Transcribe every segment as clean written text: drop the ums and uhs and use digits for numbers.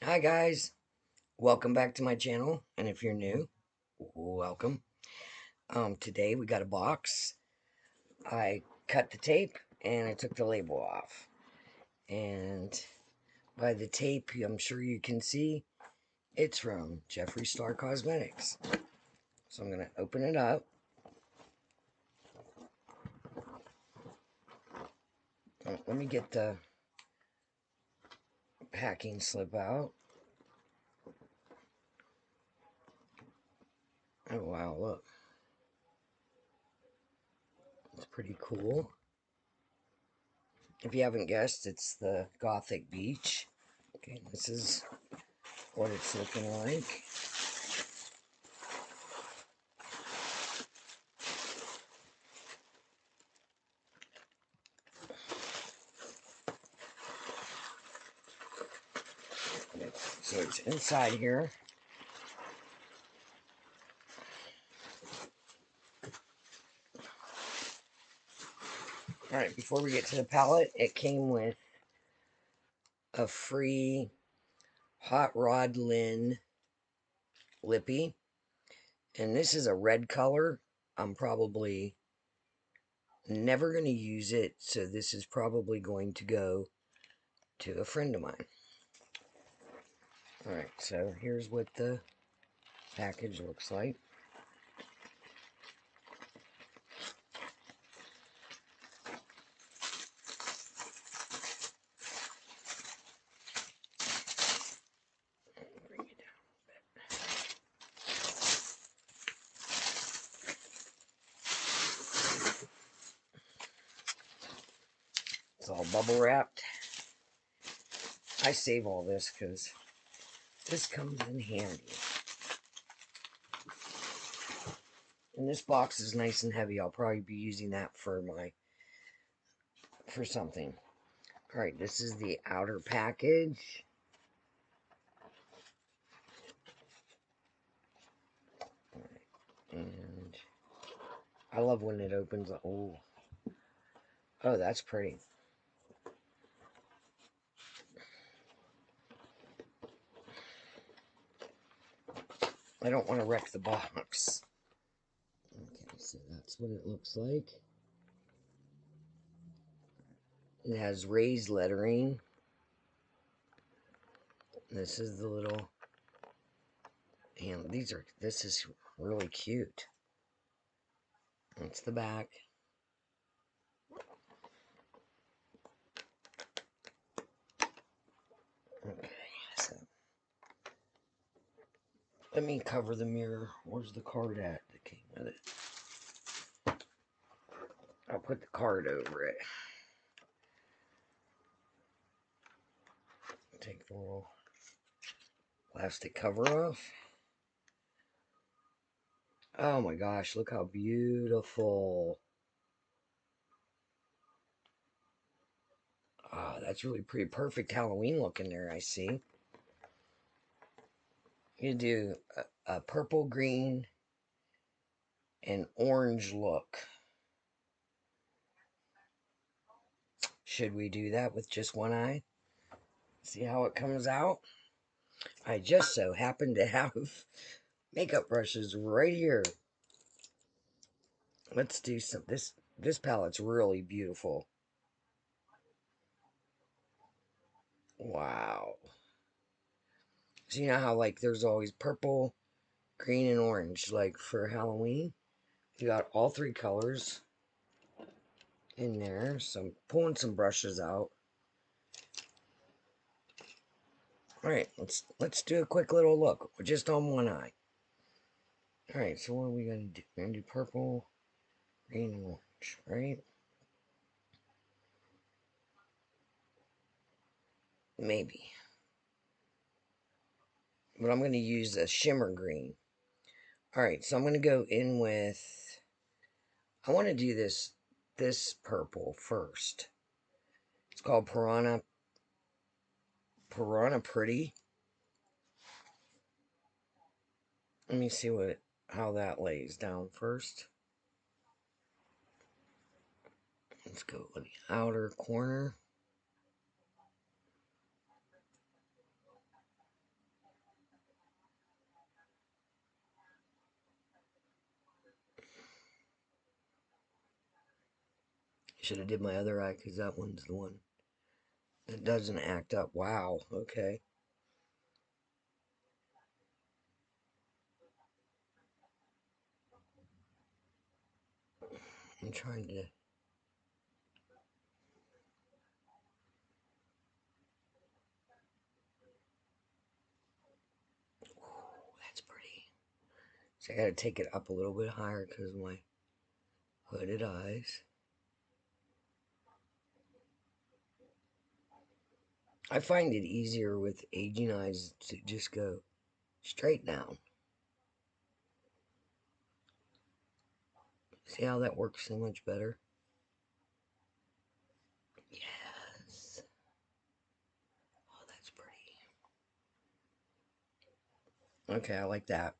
Hi guys, welcome back to my channel, and if you're new, welcome. Today we got a box. I cut the tape and I took the label off, and by the tape I'm sure you can see it's from Jeffree Star Cosmetics. So I'm gonna open it up. Let me get the packing slip out. Oh wow, look, it's pretty cool. If you haven't guessed, it's the Gothic beach. Okay, this is what it's looking like. So it's inside here. Alright, before we get to the palette, it came with a free Hot Rod Lin lippy. And this is a red color. I'm probably never going to use it, so this is probably going to go to a friend of mine. Alright, so here's what the package looks like. Bring it down a bit. It's all bubble wrapped. I save all this because this comes in handy. And this box is nice and heavy. I'll probably be using that for something. Alright, this is the outer package. And I love when it opens up. Oh, that's pretty. I don't want to wreck the box. Okay, so that's what it looks like. It has raised lettering. This is the little, and this is really cute. That's the back. Okay, so let me cover the mirror. Where's the card at that came with it? I'll put the card over it. Take the little plastic cover off. Oh my gosh, look how beautiful. Ah, that's really pretty. Perfect Halloween look in there, I see. You do a purple, green, and orange look. Should we do that with just one eye? See how it comes out? I just so happen to have makeup brushes right here. Let's do some. This palette's really beautiful. Wow. So you know how like there's always purple, green, and orange like for Halloween? You got all three colors in there. So I'm pulling some brushes out. Alright, let's do a quick little look. We're just on one eye. Alright, so what are we gonna do? We're gonna do purple, green, and orange, right? Maybe. But I'm gonna use a shimmer green. Alright, so I'm gonna go in with, I wanna do this purple first. It's called Piranha Pretty. Let me see how that lays down first. Let's go with the outer corner. Should have did my other eye because that one's the one that doesn't act up. Wow, okay. I'm trying to... Ooh, that's pretty. So I gotta take it up a little bit higher because of my hooded eyes. I find it easier with aging eyes to just go straight down. See how that works so much better? Yes. Oh, that's pretty. Okay, I like that.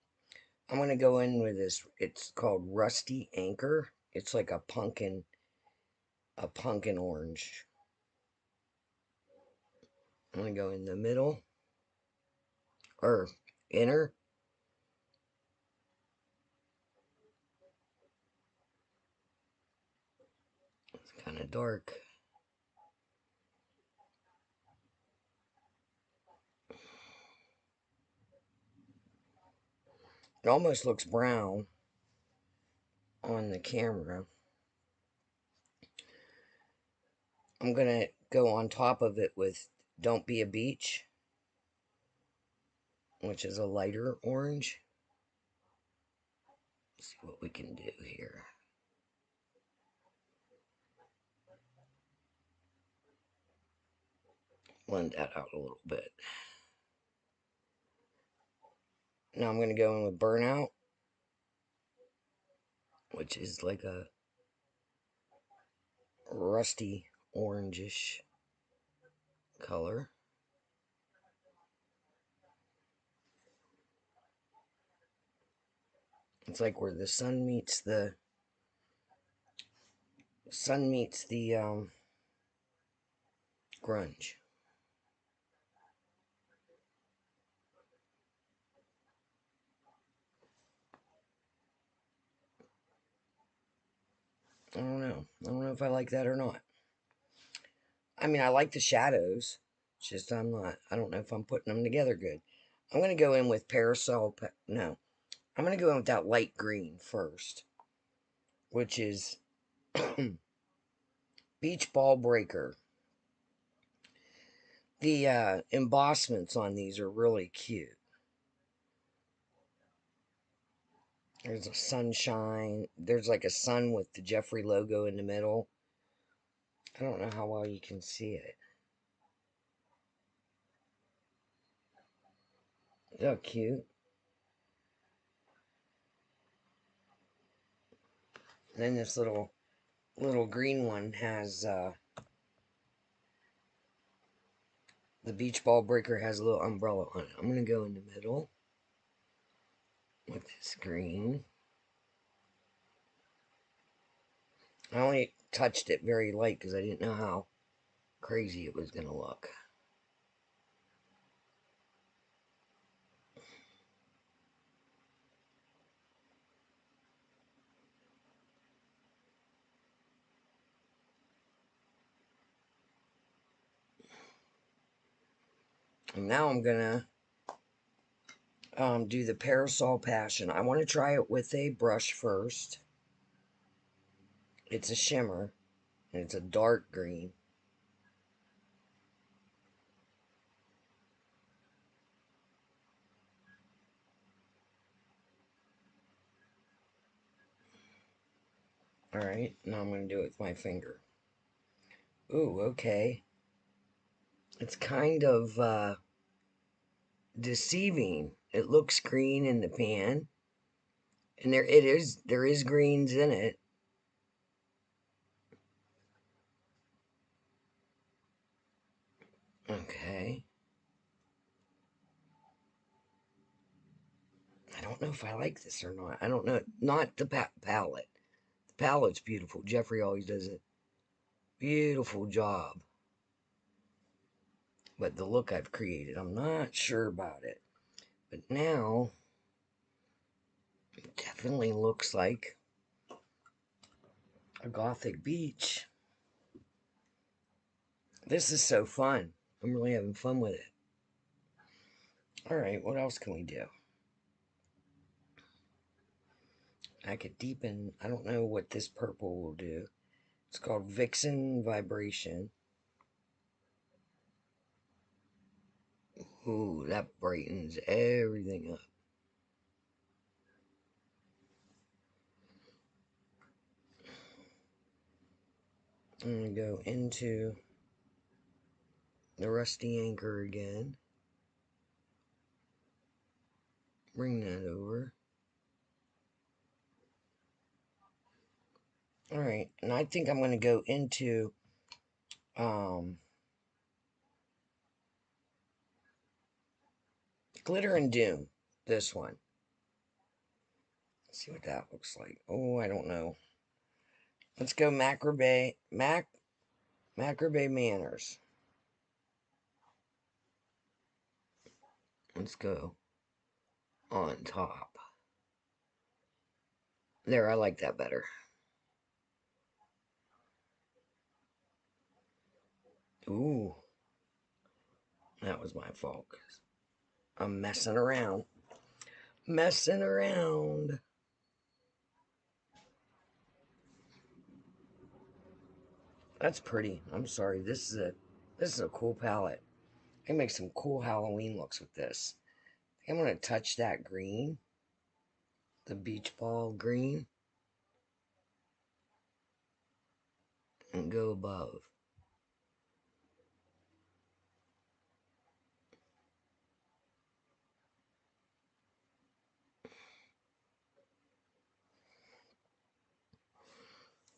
I'm going to go in with this. It's called Rusty Anchor. It's like a pumpkin orange. I'm going to go in the middle. Or inner. It's kind of dark. It almost looks brown on the camera. I'm going to go on top of it with Don't Be a Beach, which is a lighter orange. Let's see what we can do here. Blend that out a little bit. Now I'm going to go in with Burnout, which is like a rusty orangish color. It's like where the sun meets the grunge. I don't know. I don't know if I like that or not. I mean, I like the shadows. It's just I don't know if I'm putting them together good. I'm going to go in with no. I'm going to go in with that light green first, which is Beach Ball Breaker. The embossments on these are really cute. There's a sunshine. There's like a sun with the Jeffree logo in the middle. I don't know how well you can see it. Is that cute? And then this little green one has the beach ball breaker has a little umbrella on it. I'm gonna go in the middle with this green. I only touched it very light because I didn't know how crazy it was gonna look. And now I'm gonna do the Parasol Passion. I want to try it with a brush first. It's a shimmer, and it's a dark green. Alright, now I'm going to do it with my finger. Ooh, okay. It's kind of deceiving. It looks green in the pan. And there is greens in it. Okay. I don't know if I like this or not. I don't know. Not the palette. The palette's beautiful. Jeffree always does a beautiful job. But the look I've created, I'm not sure about it. But now, it definitely looks like a Gothic beach. This is so fun. I'm really having fun with it. Alright, what else can we do? I could deepen. I don't know what this purple will do. It's called Vixen Vibration. Ooh, that brightens everything up. I'm going to go into the rusty anchor again. Bring that over. Alright, and I think I'm going to go into Glitter and Doom. This one. Let's see what that looks like. Oh, I don't know. Let's go Macrobay Manners. Let's go on top. There, I like that better. Ooh. That was my fault. I'm messing around. Messing around. That's pretty. I'm sorry. This is a cool palette. I can make some cool Halloween looks with this. I'm gonna touch that green. The beach ball green. And go above.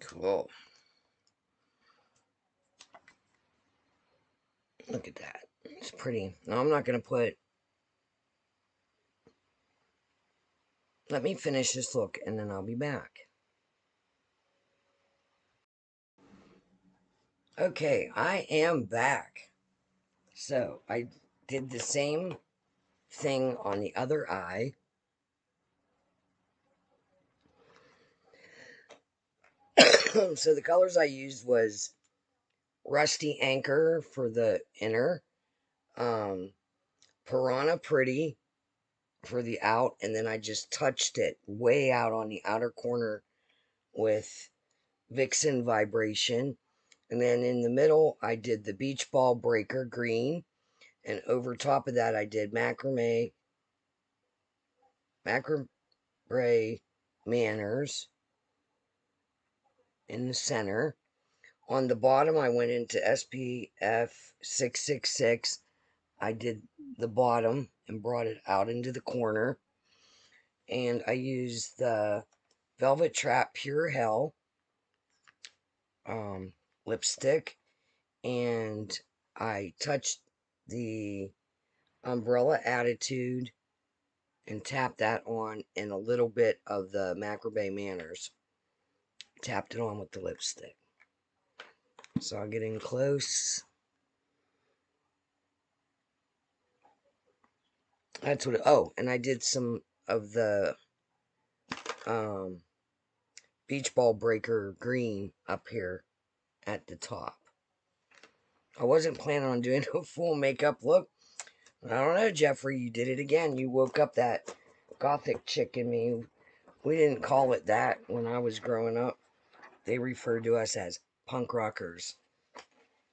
Cool. Look at that. It's pretty. Now I'm not going to put... Let me finish this look and then I'll be back. Okay, I am back. So, I did the same thing on the other eye. So the colors I used was Rusty Anchor for the inner, Piranha Pretty for the out, and then I just touched it way out on the outer corner with Vixen Vibration. And then in the middle, I did the Beach Ball Breaker green. And over top of that, I did Macrame Manners in the center. On the bottom, I went into SPF 666. I did the bottom and brought it out into the corner. And I used the Velvet Trap Pure Hell lipstick. And I touched the Umbrella Attitude and tapped that on in a little bit of the Macrame Manners. Tapped it on with the lipstick. So I'll get in close. That's what, oh, and I did some of the Beach Ball Breaker green up here at the top. I wasn't planning on doing a full makeup look. I don't know, Jeffree, you did it again. You woke up that Gothic chick in me. We didn't call it that when I was growing up. They referred to us as punk rockers.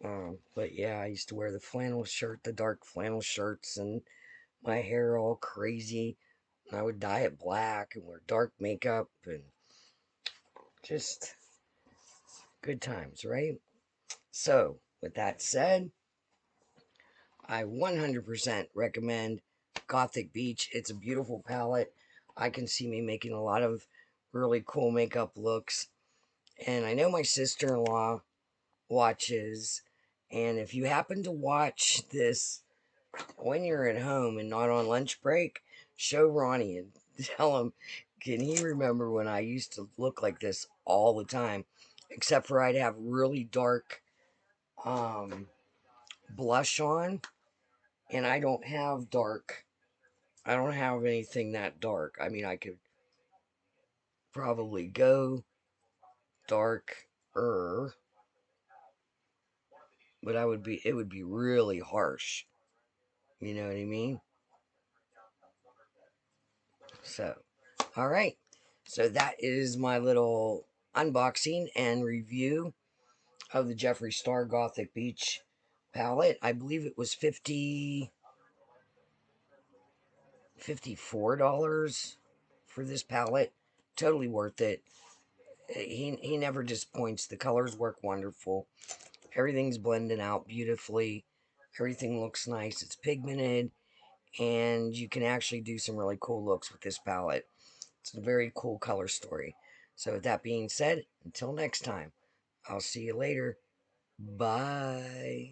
But yeah, I used to wear the flannel shirt, the dark flannel shirts, and my hair all crazy. And I would dye it black and wear dark makeup and just good times, right? So, with that said, I 100% recommend Gothic Beach. It's a beautiful palette. I can see me making a lot of really cool makeup looks. And I know my sister-in-law watches. And if you happen to watch this when you're at home and not on lunch break, show Ronnie and tell him, can he remember when I used to look like this all the time? Except for I'd have really dark blush on. And I don't have anything that dark. I mean, I could probably go darker. but it would be really harsh. You know what I mean? So, all right. So that is my little unboxing and review of the Jeffree Star Gothic Beach palette. I believe it was $54 for this palette. Totally worth it. He never disappoints. The colors work wonderful. Everything's blending out beautifully. Everything looks nice. It's pigmented, and you can actually do some really cool looks with this palette. It's a very cool color story. So with that being said, until next time, I'll see you later. Bye.